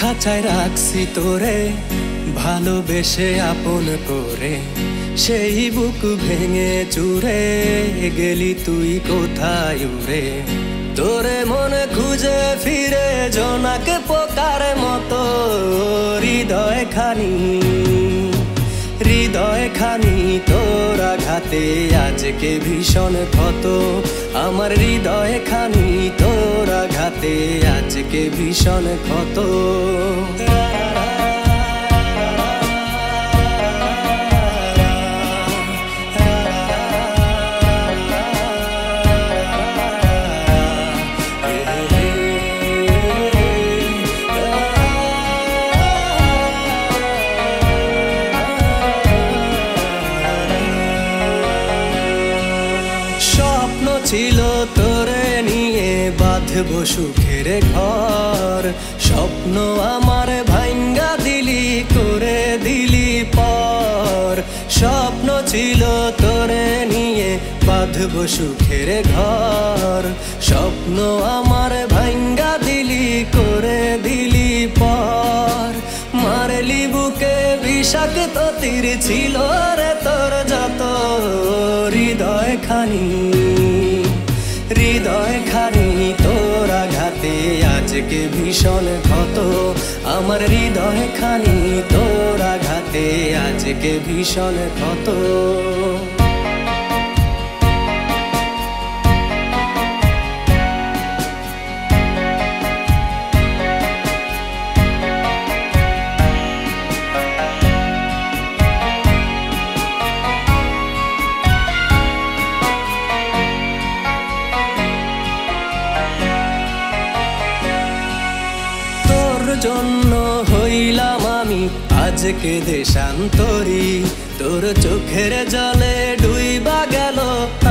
খাঁচায় রাখছি তোরে ভালোবেসে আপন করে, সেই বুক ভেঙে চুরে গেলি তুই কোথায় উড়ে। তোরে মনে খুঁজে ফিরে জোনাকে পোকার মতো, হৃদয় খানি তোর আঘাতে আজকে ভীষণ ক্ষত। আমার হৃদয় খানি তোর আঘাতে আজকে ভীষণ ক্ষত। ছিল তোরে নিয়ে বাঁধবো সুখের ঘর, স্বপ্ন আমার ভাঙ্গা দিলি করে দিলি পর। স্বপ্ন ছিল তোরে নিয়ে বাঁধবো সুখের ঘর, স্বপ্ন আমার ভাঙ্গা দিলি করে দিলি পর। মারলি বুকে বিষাক্ত তীর ছিল রে তোর যত, হৃদয় খানি তোর আঘাতে আজকে ভীষণ ক্ষত। আমার হৃদয় খানি তোর আঘাতে আজকে ভীষণ ক্ষত। জন্য হইলাম আমি আজকে দেশান্তরী, তোর চোখের জলে ডুইবা গেল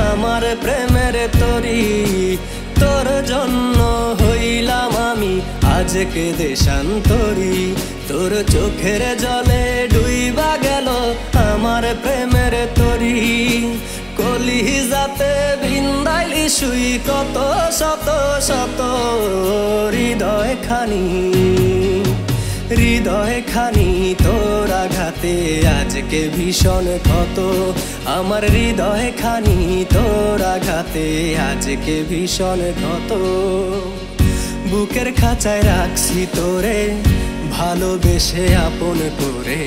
আমার প্রেমের তরী। তোর জন্য হইলাম আমি আজকে দেশান্তরী, তোর চোখের জলে ডুইবা গেল আমার প্রেমের তরী। কলিজাতে বিন্দাইলি শুই কত শত শত, হৃদয় খানি তোর আঘাতে আজকে ভীষণ ক্ষত। আমার হৃদয় খানি তোর আঘাতে আজকে ভীষণ ক্ষত। বুকের খাঁচায় রাখছি তোরে ভালোবেসে আপন করে,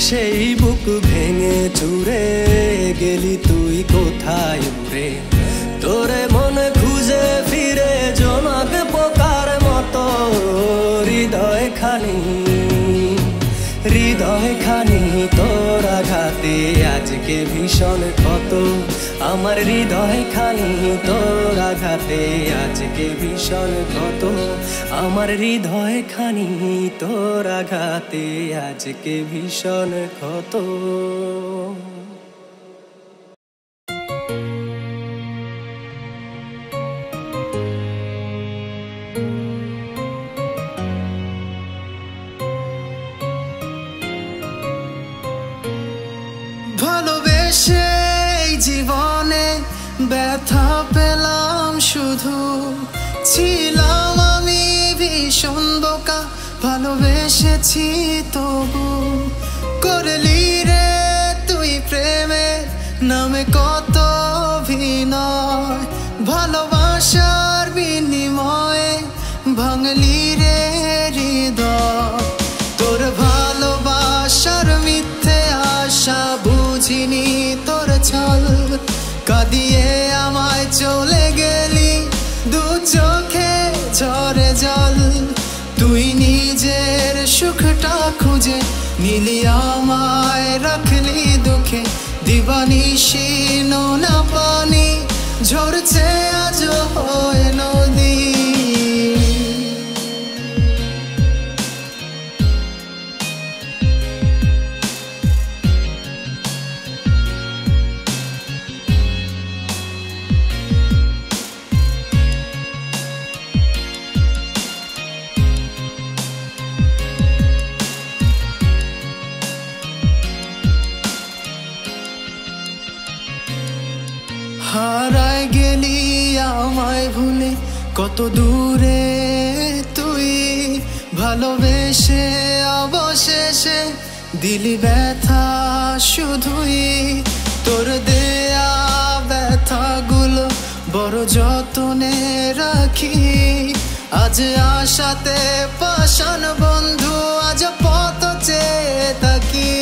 সেই বুক ভেঙে চুরে গেলি তুই কোথায় উড়ে। তোরে মনে খুঁজে ফিরে জোনাক পোকার মতো, হৃদয় খানি তোর আঘাতে আজকে ভীষণ ক্ষত। আমার হৃদয় খানি তোর আঘাতে আজকে ভীষণ ক্ষত। আমার হৃদয় খানি তোর আঘাতে আজকে ভীষণ ক্ষত। ভালোবেসে জীবনে ব্যথা পেলাম শুধু, ছিলাম আমি ভীষণ বোকা ভালোবেসেছি তবু। করলি রে তুই প্রেমের নামে কত অভিনয়, ভালোবাসার বিনিময়ে ভাঙলি রে হৃদয়। তোর ভালোবাসার মিথ্যে আশা বুঝিনি তোর ছল, কাঁদিয়ে আমায় চলে গেলি দু চোখে ঝরে জল। তুই নিজের সুখটা খুঁজে নিলি আমায় রাখলি দুঃখে, দিবানিশি নোনা পানি ঝরছে আজ হয়ে নদী। হারায় গেলি আমায় ভুলে কত দূরে তুই, ভালোবেসে অবশেষে দিলি ব্যথা শুধুই তোর দেয়া ব্যথাগুলো বড় যতনে রাখি আজ আশাতে পাষাণ বন্ধু আজ পথ চেয়ে থাকি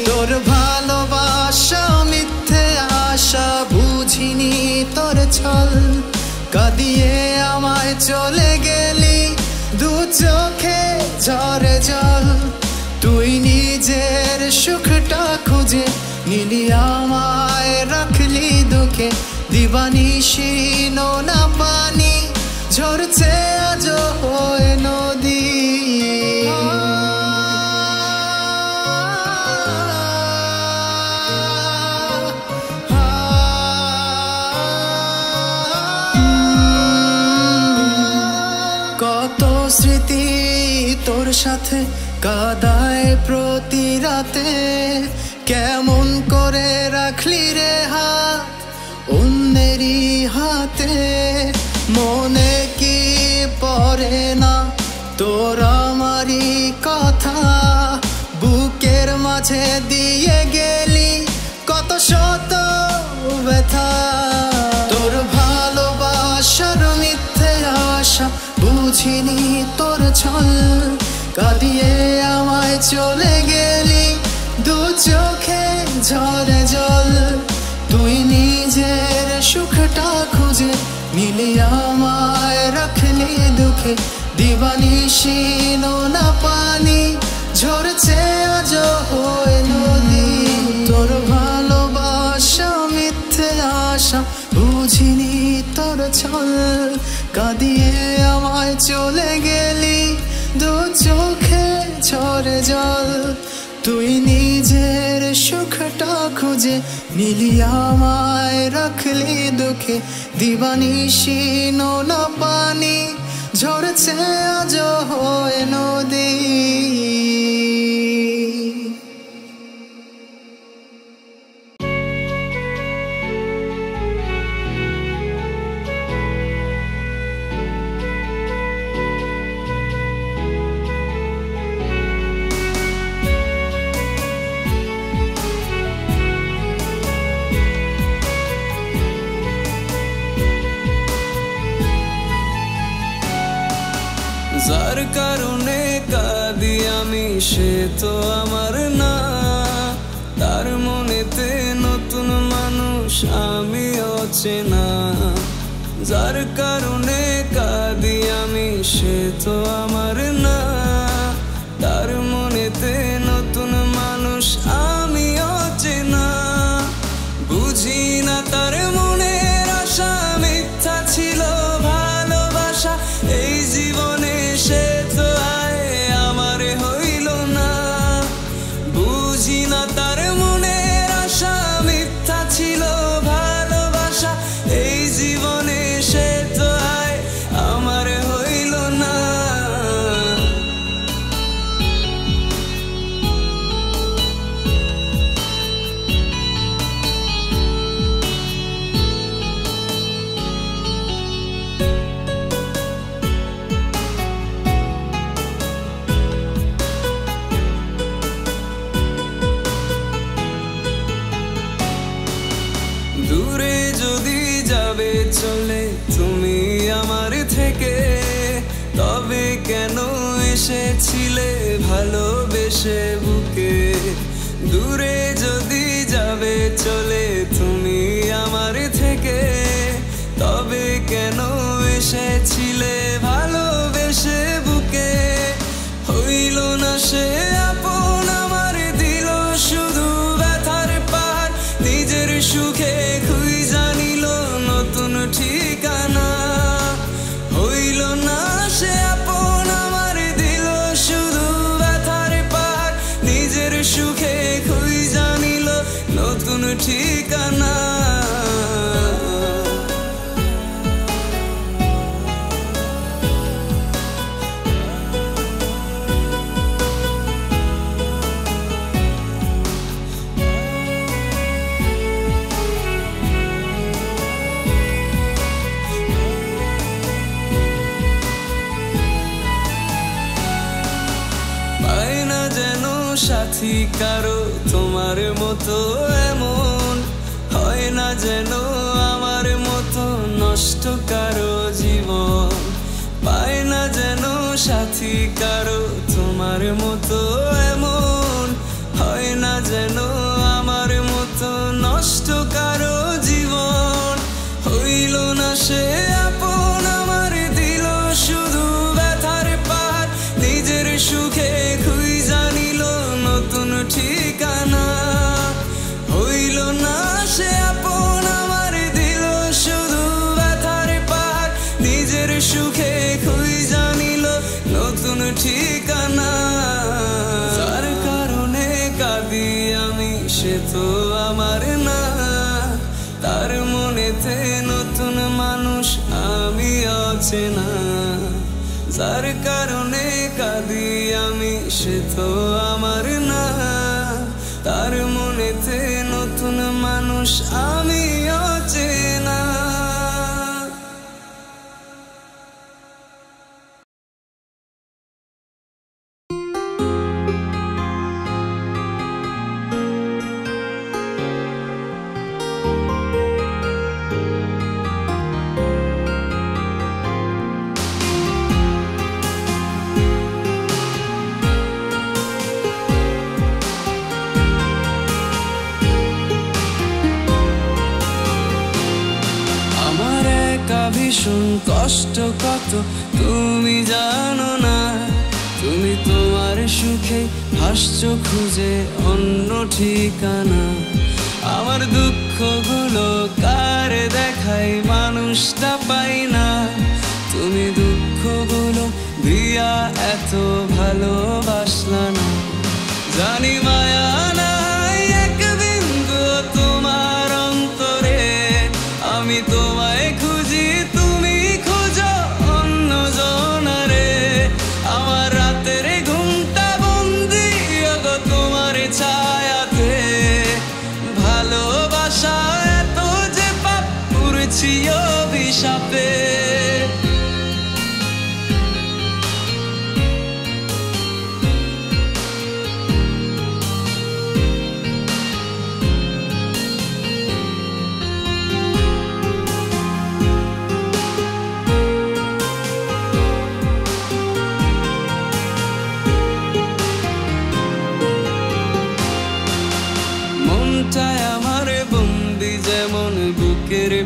তোর ভালোবাসা মিথ্যে আশা বুঝিনি তোর ছল কাঁদিয়ে আমায় চলে গেলি দু চোখে ঝরে জল তুই নিজের সুখটা খুঁজে নিলি আমায় রাখলি দুঃখে দিবানিশি নোনা পানি ঝরছে আজ হয়ে নদী কত স্মৃতি তোর সাথে কাদায় প্রতি রাতে কেমন করে রাখলি রে হাত অন্যেরই হাতে মনে কি পড়ে না তোর আমারই কথা বুকের মাঝে দিয়ে গেলি কত শত ব্যথা তোর ভালোবাসার মিথ্যে আশা বুঝিনি তোর ছল কাঁদিয়ে আমায় চলে গেলি দু চোখে ঝরে জল তুই নিজের সুখটা খুঁজে নিলি আমায় রাখলি দুঃখে দিবানিশি নোনা পানি ঝরছে আজ হয়ে নদী তোর ভালোবাসা মিথ্যে আশা বুঝিনি তোর ছল কাঁদিয়ে আমায় চলে গেলি দু চোখে ঝরে জল তুই নিজের সুখটা খুঁজে নিলি আমায় রাখলি দুঃখে দিবানিশি নোনা পানি ঝরছে আজ হয়ে নদী যার কারণে কাঁদি আমি সে তো আমার না তার মনেতে নতুন মানুষ আমি অচেনা যার কারণে কাঁদি আমি সে তো আমার না তার মনেতে নতুন মানুষ আমি অচেনা বুঝি না তার মনের আশা মিথ্যা ছিল ভালোবাসা এই জীবনে সে তো আয় আমার হইল না বুঝি না তার মনের আশা মিথ্যা ছিল ভালোবাসা এই জীবনে সে তো আয় আমার হইল না দূরে যদি যাবে চলে তুমি আমার থেকে তবে কেন এসেছিলে ভালোবেসে বুকে দূরে যদি যাবে চলে তুমি আমার থেকে তবে কেন এসেছিলে ভালোবেসে বুকে হইল না সে আপন আমার দিল শুধু ব্যথার পাহাড় নিজের সুখে খুই জানিল নতুন ঠিকানা হইল না সে আপন আমার দিল শুধু ব্যথার পাহাড় নিজের সুখে খুই জানিল নতুন ঠিকানা সাথী কারো তোমার মতো এমন হয় না যেন আমার মতো নষ্ট কারো জীবন পায় না যেন সাথী কারো তোমার মতো এমন হয় না যেন আমার মতো নষ্ট কারো জীবন হইল না সে আপন আমার দিল শুধু ব্যথার পাহাড় নিজের সুখে খুঁজা নিল নতুন ঠিকানা হইল না সে আপন আমার দিল শুধু ব্যথার পাহাড় নিজের সুখে খুঁজা নিল নতুন ঠিকানা যার কারণে কাঁদি আমি সে তো আমার না তার মনেতে নতুন মানুষ আমি অচেনা যার কারণে কাঁদি আমি সে তো আমার না তার মনেতে নতুন মানুষ আমি অচেনা ভীষণ কষ্ট কত তুমি জানো না তুমি তোমার সুখে ভাসছো খুঁজে অন্য ঠিকানা আমার দুঃখগুলো কার দেখাই মানুষটা পাই না তুমি দুঃখগুলো দিয়া এত ভালোবাসলা না জানি মায়া নাই এক বিন্দু তোমার অন্তরে আমি তোমায় খুঁজি তুমি খোঁজো অন্য জনারে আমার রাতের ঘুমটা বন্দি গো তোমার ছায়াতে ভালোবাসা এত যে পাপ করেছি অভিশাপে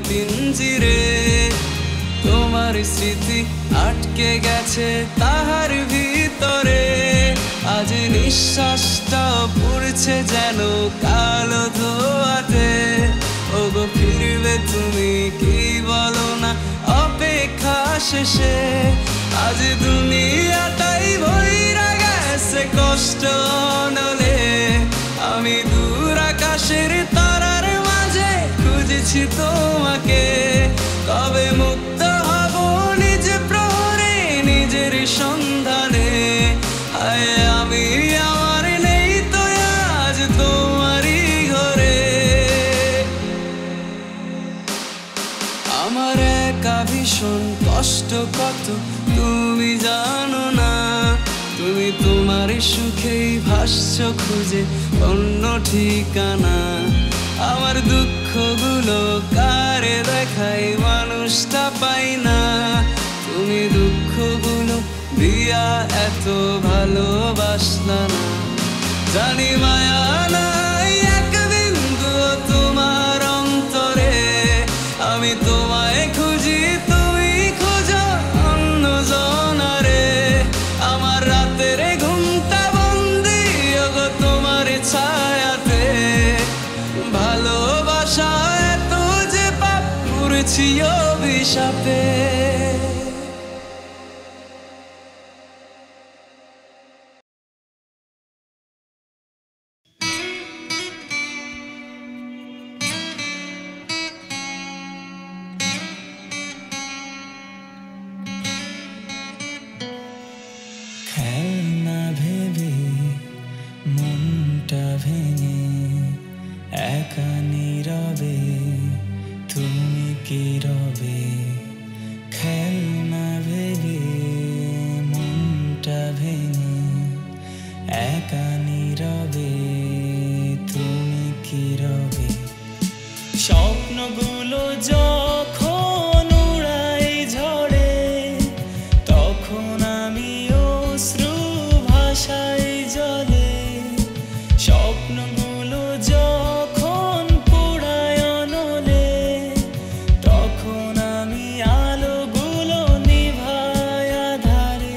পিঞ্জিরে তোমার স্মৃতি আটকে গেছে তাহার ভিতরে আজ নিঃশ্বাসটা পড়ছে যেন কালো ধোয়াতে ওগো ফিরবে তুমি কি বলো না অপেক্ষা শেষে আজ দুনিয়াটাই ভইরা গেছে কষ্ট নলে আমি দূর আকাশের তারার মাঝে খুঁজেছি তোমাকে কবে মুক্ত হব নিজ প্রহরে নিজের সন্ধানে আয় আমি আমার নেই তো আজ তোমারই ঘরে আমার একা ভীষণ কষ্ট কত তুমি জানো না তুমি তোমার সুখেই ভাসছো খুঁজে অন্য ঠিকানা আমার দুঃখগুলো কারে দেখাই মানুষটা পাই না তুমি দুঃখগুলো দিয়া এত ভালোবাসলা না জানি মায়া নাই এক বিন্দু তোমার অন্তরে আমি তোমায় খুঁজি তুমি খোঁজো অন্য জনারে আমার রাতের ঘুমটা বন্দি গো তোমার ছায়াতে ভালোবাসা এত যে পাপ করেছি অভিশাপে খেলনা ভেবে মনটা ভেঙে একা নীরবে তুমি কি রবে খেলনা ভেবে মনটা ভেঙে একা নীরবে স্বপ্নগুলো যখন উড়াই ঝড়ে তখন আমি অশ্রু ভাষায় জলে স্বপ্নগুলো যখন পোড়ায় অনলে তখন আমি আলোগুলো নিভাই আধারে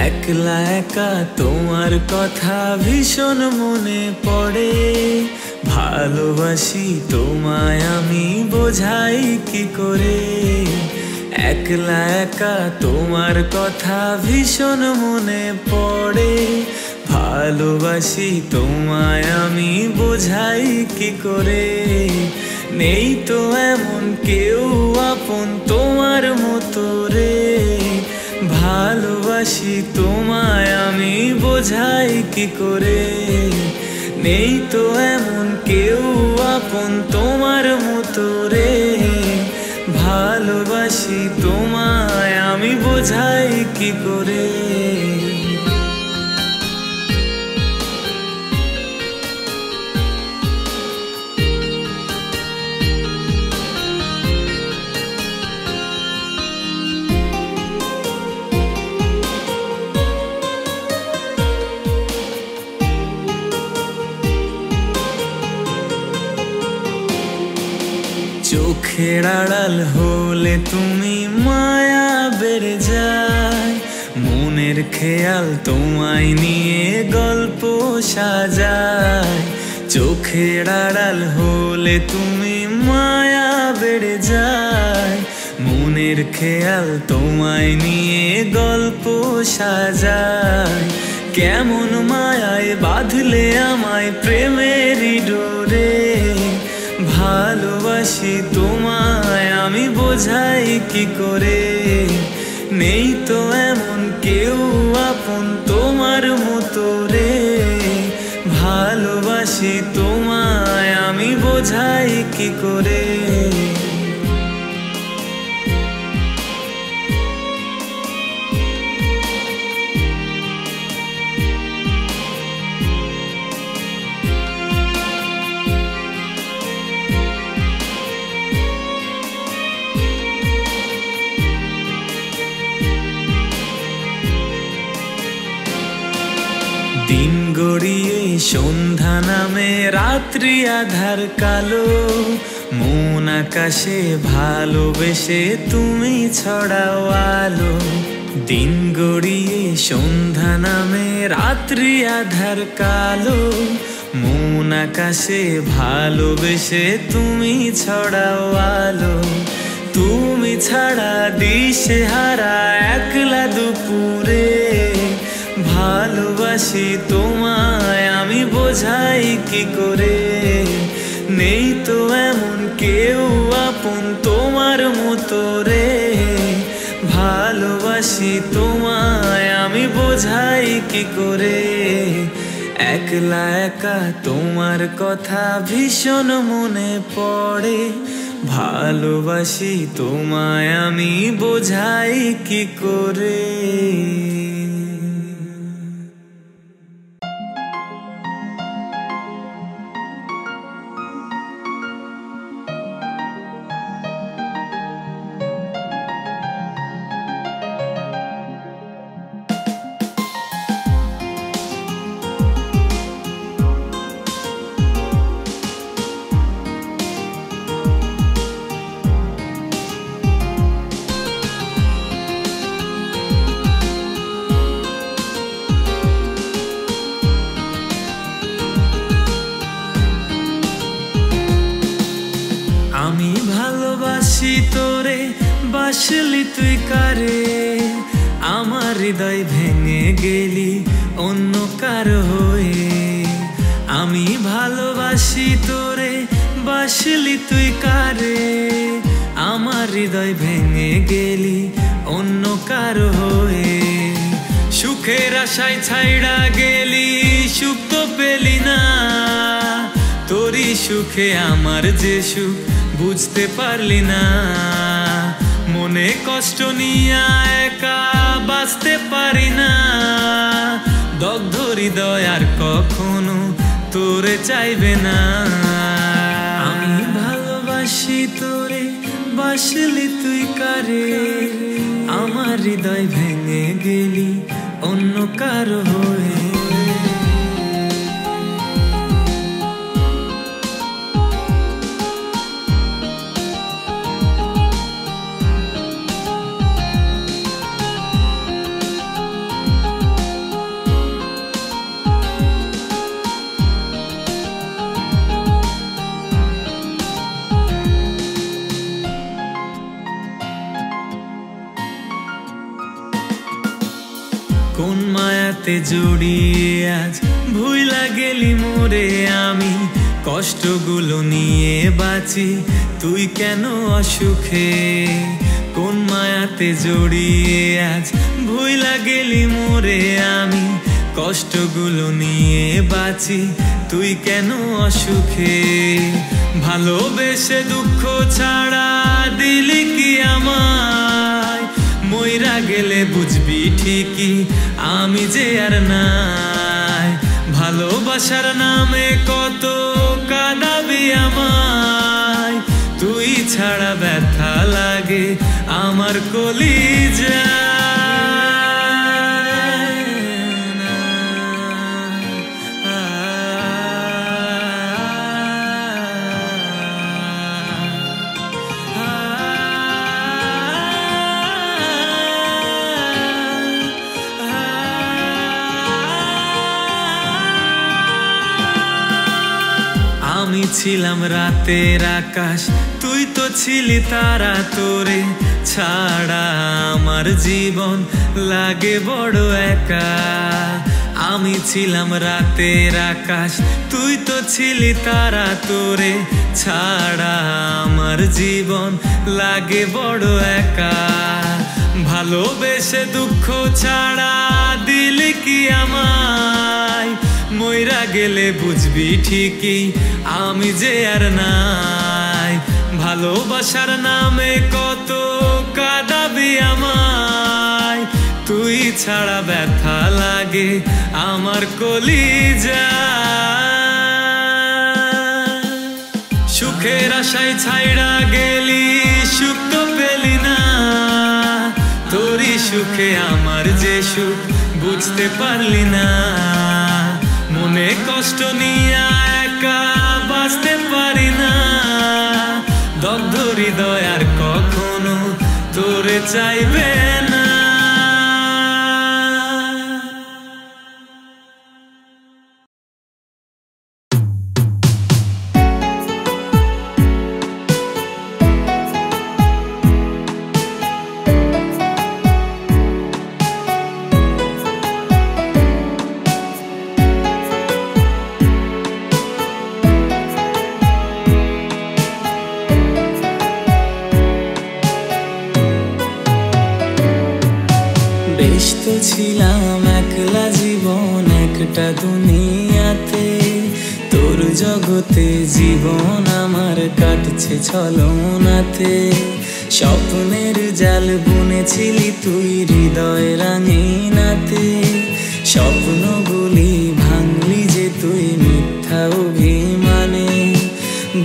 একলা একা তোমার কথা ভীষণ মনে পড়ে, ভালোবাসি তোমায় আমি বোঝাই কি করে। একলা একা তোমার কথা ভীষণ মনে পড়ে, ভালোবাসি তোমায় আমি বোঝাই কি করে। নেই তো এমন কেউ আপন তোমার মতো রে, ভালোবাসি তোমায় আমি বোঝাই কি করে, নেই তো এমন কেউ আপন তোমার মতো রে। ভালোবাসি তোমায় আমি বোঝাই কি করে। চোখের আড়াল হলে তুমি মায়া বেড়ে যায়, মনের খেয়াল তোমায় নিয়ে গল্প সাজায়। চোখের আড়াল হলে তুমি মায়া বেড়ে যায়, মনের খেয়াল তোমায় নিয়ে গল্প সাজায়। কেমন মায়ায় বাঁধলে আমায় প্রেমেরই ডোরে, ভালোবাসি তোমায় আমি বোঝাই কি করে, নেই তো এমন কেউ আপন তোমার মতো রে। ভালোবাসি তোমায় আমি বোঝাই কি করে। দিন গড়িয়ে সন্ধ্যা নামে রাত্রি আধার কালো, মন আকাশে ভালোবেসে তুমি ছড়াও আলো। দিন গড়িয়ে সন্ধ্যা নামে রাত্রি আধার কালো, মন আকাশে ভালোবেসে তুমি ছড়াও আলো। তুমি ছাড়া দিশেহারা একলা দুপুরে, ভালোবাসি তোমায় আমি বোঝাই কি করে, নেই তো এমন কেউ আপন তোমার মতো রে। ভালোবাসি তোমায় আমি বোঝাই কি করে। একলা একা তোমার কথা ভীষণ মনে পড়ে, ভালোবাসি তোমায় আমি বোঝাই কি করে। আমি ভালোবাসি তোরে, বাসলি তুই কারে, আমার হৃদয় ভেঙে গেলি অন্য কারো হয়ে। আমি ভালোবাসি তোরে, বাসলি তুই কারে, আমার হৃদয় ভেঙে গেলি অন্য কারো হয়ে। সুখের আশায় ছাইড়া গেলি, সুখ তো পেলি না, তোরই সুখে আমার যে সুখ বুঝতে পারলি না। মনে কষ্ট নিয়ে একা বাঁচতে পারি না, দগ্ধ হৃদয় আর কখনো তোরে চাইবে না। আমি ভালোবাসি তোরে, বাসলি তুই কারে, আমার হৃদয় ভেঙে গেলি অন্য কারো হয়ে। কোন মায়াতে জড়িয়ে আজ ভুইলা গেলি মোরে, আমি কষ্টগুলো নিয়ে বাঁচি তুই কেন অসুখে। কোন মায়াতে জড়িয়ে আজ ভুইলা গেলি মোরে আমি কষ্টগুলো নিয়ে বাঁচি তুই কেন অসুখে ভালোবেসে দুঃখ ছাড়া দিলি কি আমায় মইরা গেলে বুঝবি ঠিকই আমি যে আর নাই ভালোবাসার নামে কত কাঁদাবি আমায় তুই ছাড়া ব্যথা লাগে আমার কলিজা আমি ছিলাম রাতের আকাশ তুই তো ছিলি তারা তোরে ছাড়া আমার জীবন লাগে বড় একা আমি ছিলাম রাতের আকাশ তুই তো ছিলি তারা তোরে ছাড়া আমার জীবন লাগে বড় একা ভালোবেসে দুঃখ ছাড়া দিলি কি আমায় মইরা গেলে বুঝবি ঠিকই আমি যে আর নাই ভালোবাসার নামে কত কাঁদাবি আমায় তুই ছাড়া ব্যথা লাগে আমার কলিজা সুখের আশায় ছাইড়া গেলি সুখ তো পেলি না তোরই সুখে আমার যে সুখ বুঝতে পারলি না মনে কষ্ট নিয়ে একা বাঁচতে পারি না দগ্ধ হৃদয় আর কখনো তোরে চাইবে না ছিলাম একলা জীবন একটা দুনিয়াতে তোর জগতে জীবন আমার কাটছে ছলনাতে স্বপ্নের জাল বুনেছিলি তুই হৃদয় রাঙিনাতে স্বপ্নগুলি ভাঙলি যে তুই মিথ্যা অভিমানে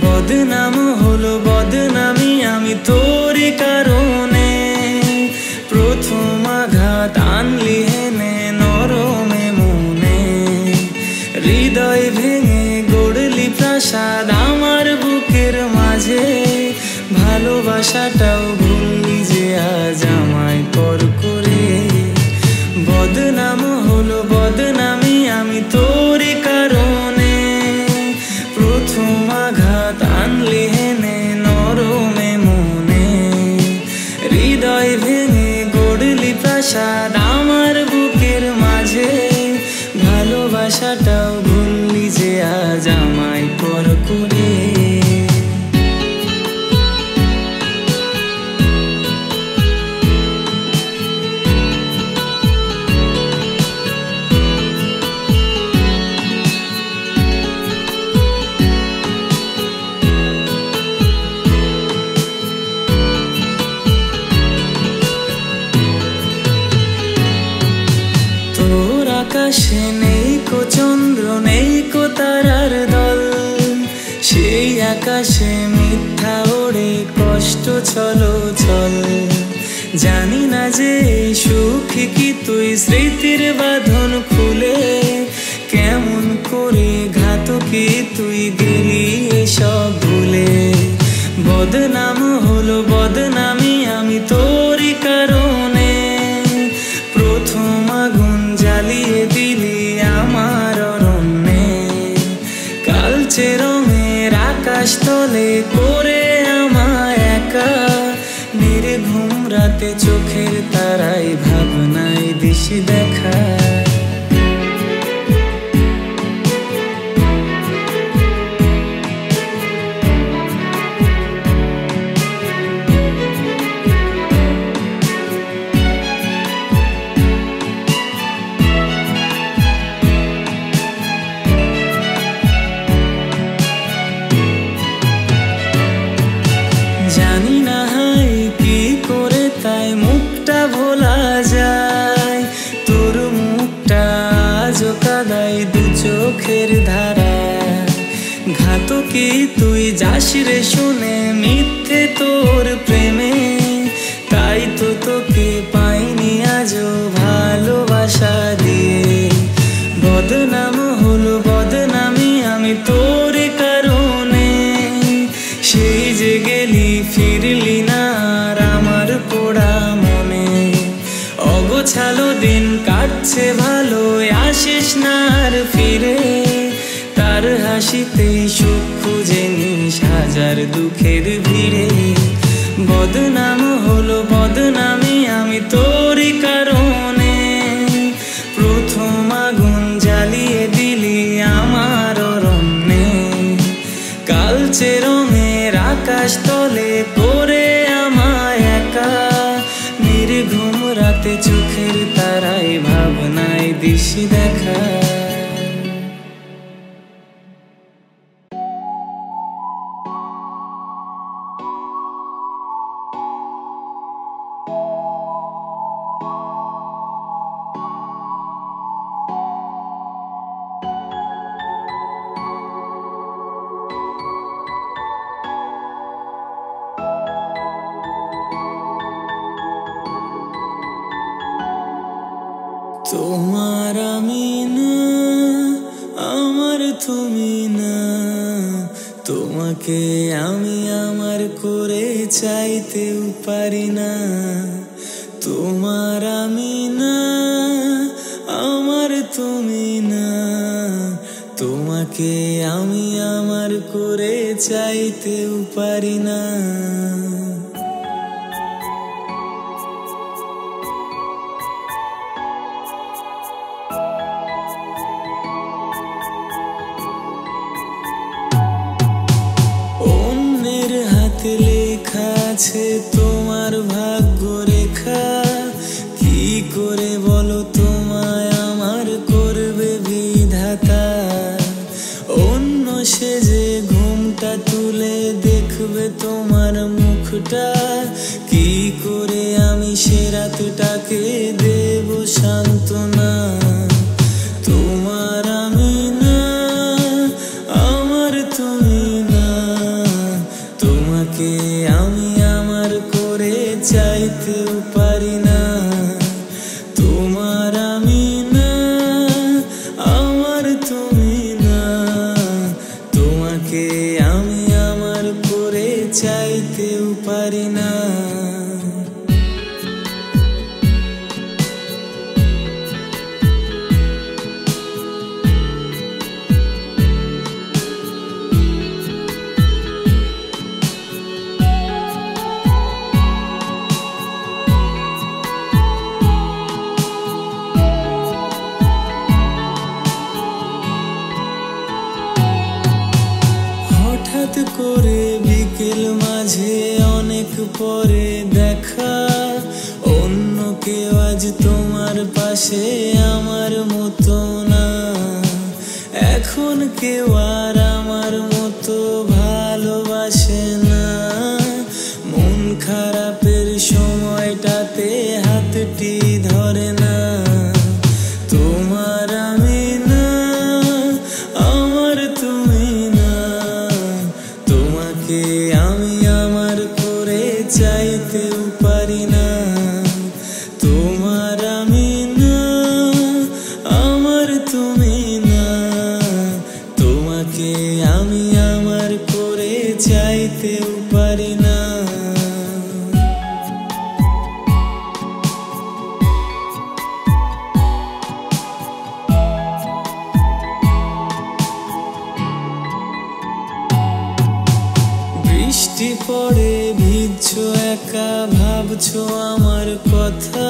বদনাম হলো বদনামি আমি তোরই কারণে প্রথম আঘাত আনলি হেনে নরমে মনে হৃদয় ভেঙে গড়লি প্রাসাদ আমার বুকের মাঝে ভালোবাসাটাও ভুললি যে আজ আমায় পর করে বদনাম হলো বদনামি আমি তোরই কারণে প্রথম আঘাত আনলি হেনে নরমে মনে হৃদয় ভেঙে গড়লি প্রাসাদ আমার বুকের মাঝে ভালোবাসাটাও ভুললি যে আজ আমায় পর করে আকাশে নেই কো চন্দ্র নেই কো তারার দল সেই আকাশে মিথ্যা ওড়ে কষ্ট ছলো ছল জানি না যে সুখ কি তুই স্মৃতির বাঁধন খুলে কেমন করে ঘাতকে তুই গেলি সব ভুলে বদনাম হলো বদনামি আমি তোরই কারণে প্রথম আগুন জ্বালিয়ে দিলি আমার অরণ্যে কালচে রঙের আকাশ তলে করে আমায় একা নির্ঘুম রাতে চোখের তারাই ভাবনায় দিশি দেখা চোখের ধারা। ঘাতকি তুই যাস রে শুনে মিথ্যে তোর প্রেমে, তাই তো তোকে পাইনি আজও ভালোবাসা দিয়ে। বদনাম হলো বদনামি আমি তোর কারণে, সেই যে গেলি ফিরলি না আর আমার পোড়া মনে। অগোছালো দিন কাটছে ভালো আসিস না আর ফিরে, তার হাসিতে সুখ খুঁজে নিস হাজার দুঃখের ভিড়ে। বদনাম হলো বদনামি আমি তোর কারণে, প্রথম আগুন জ্বালিয়ে দিলি আমার অরণ্যে। কালচে রঙের আকাশ তলে করে আমায় একা, নির্ঘুম রাতে চোখের তারায় ভাবনায় দিশি দেখা। তোমার আমি না আমার তুমি না, তোমাকে আমি আমার করে চাইতেও পারি না। তোমার আমি না আমার তুমি না, তোমাকে আমি আমার করে চাইতেও পারি না। লেখা আছে তোমার ভাগ্য রেখা, কি করে বলো তোমায় আমার করবে বিধাতা। অন্য সেজে ঘুমটা তুলে দেখবে তোমার মুখটা, কি করে আমি সে রাতটাকে দেব সান্ত্বনা। তোমার আমি না আমার তুমি না, তোমাকে আমি আমার করে চাইতেও পারি না। তোমার আমি না আমার তুমি না, তোমাকে আমি আমার করে চাইতেও পারি না। হঠাৎ করে বিকেল মাঝে অনেক পরে দেখা, অন্য কেউ আজ তোমার পাশে আমার মতো না। এখন কেউ আর আমার মতো ভালোবাসে না, মন খারাপের সময়টাতে হাতটি ধরে না। তোমার আমি না আমার তুমি না, তোমাকে আমি আমার করে চাইতেও পারি না। তোমার আমি না আমার তুমি না, তোমাকে আমি আমার করে চাইতেও পারি না। বৃষ্টি পড়ে ভিজছো একা ভাবছো আমার কথা,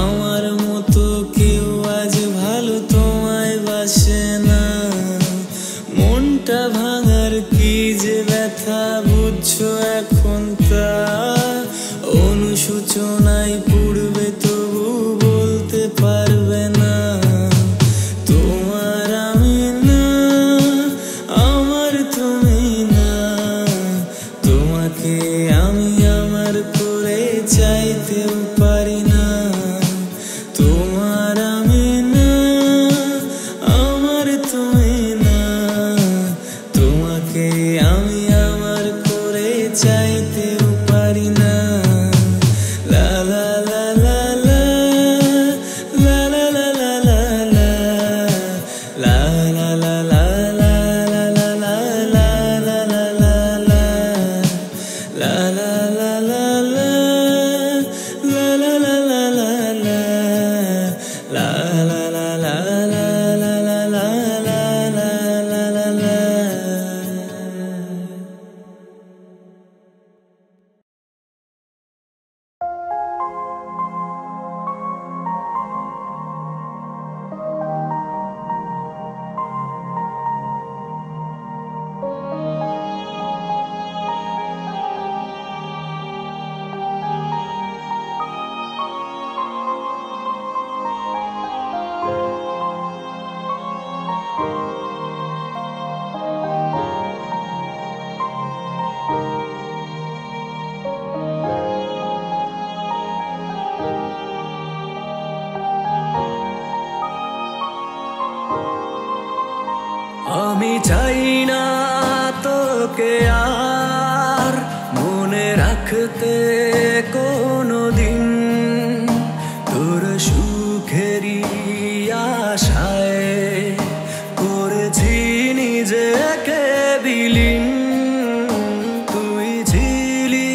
আমার মতো কেউ আজ ভালো তোমায় বাসে না। মনটা ভাঙার কি যে ব্যথা বুঝছো এখন তা, অনুশোচনায় পুড়বে তবু বলতে পারবে না। তোমার আমি না আমার তুমি না, তোমাকে আমি আমার করে চাইতেও পারি না। আমি চাই না তোকে আর মনে রাখতে কোনোদিন, তোর সুখেরই আশায় করেছি নিজেকে বিলীন। তুই ছিলি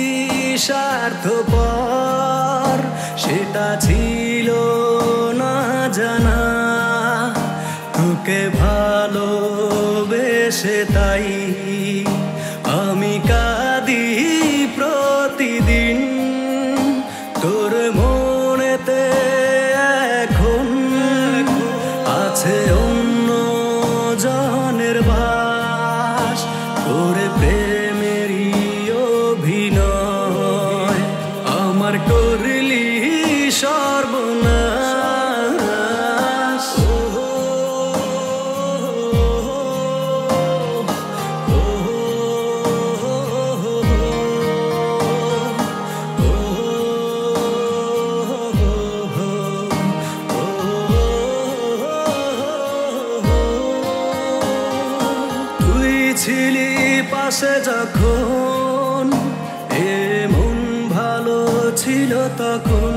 স্বার্থপর, সেটা ছিল না জানা। তোকে ভালোবেসে তাই আমি কাঁদি প্রতিদিন। তোর মনেতে এখন আছে অন্য জনের বাস, করে প্রেমেরই অভিনয় আমার করলি সর্বনাশ। তুই ছিলি পাশে যখন, এ মন ভালো ছিল তখন,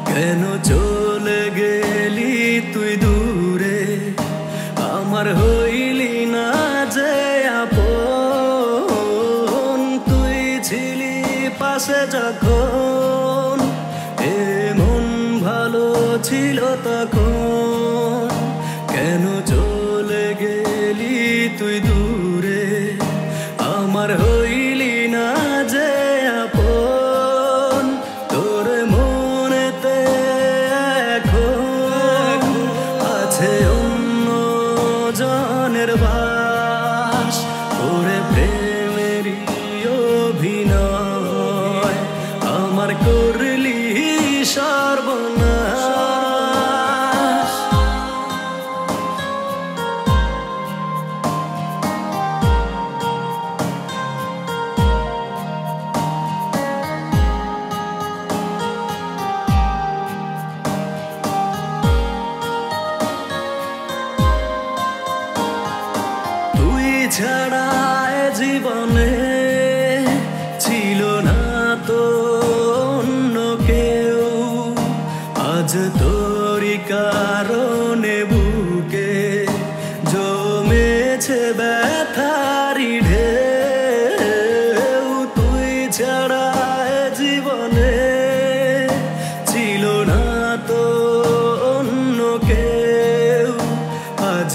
কেন চলে গেলি তুই দূরে? আমার হইলি না যে আপন। তুই ছিলি পাশে যখন, এ মন ভালো ছিল তখন, কেন চলে গেলি তুই দূরে? আমার হইলি না যে আপন। তোর মনেতে এখন আছে অন্য জনের বাস, ওরে প্রেমেরই অভিনয় আমার করলি সর্বনাশ। তুই ছাড়া এ জীবনে ছিল না তো অন্য কেউ, আজ তোরই কারণে বুকে জমেছে ব্যথারি ঢেউ। তুই ছাড়া এ জীবনে ছিল না তো অন্য কেউ, আজ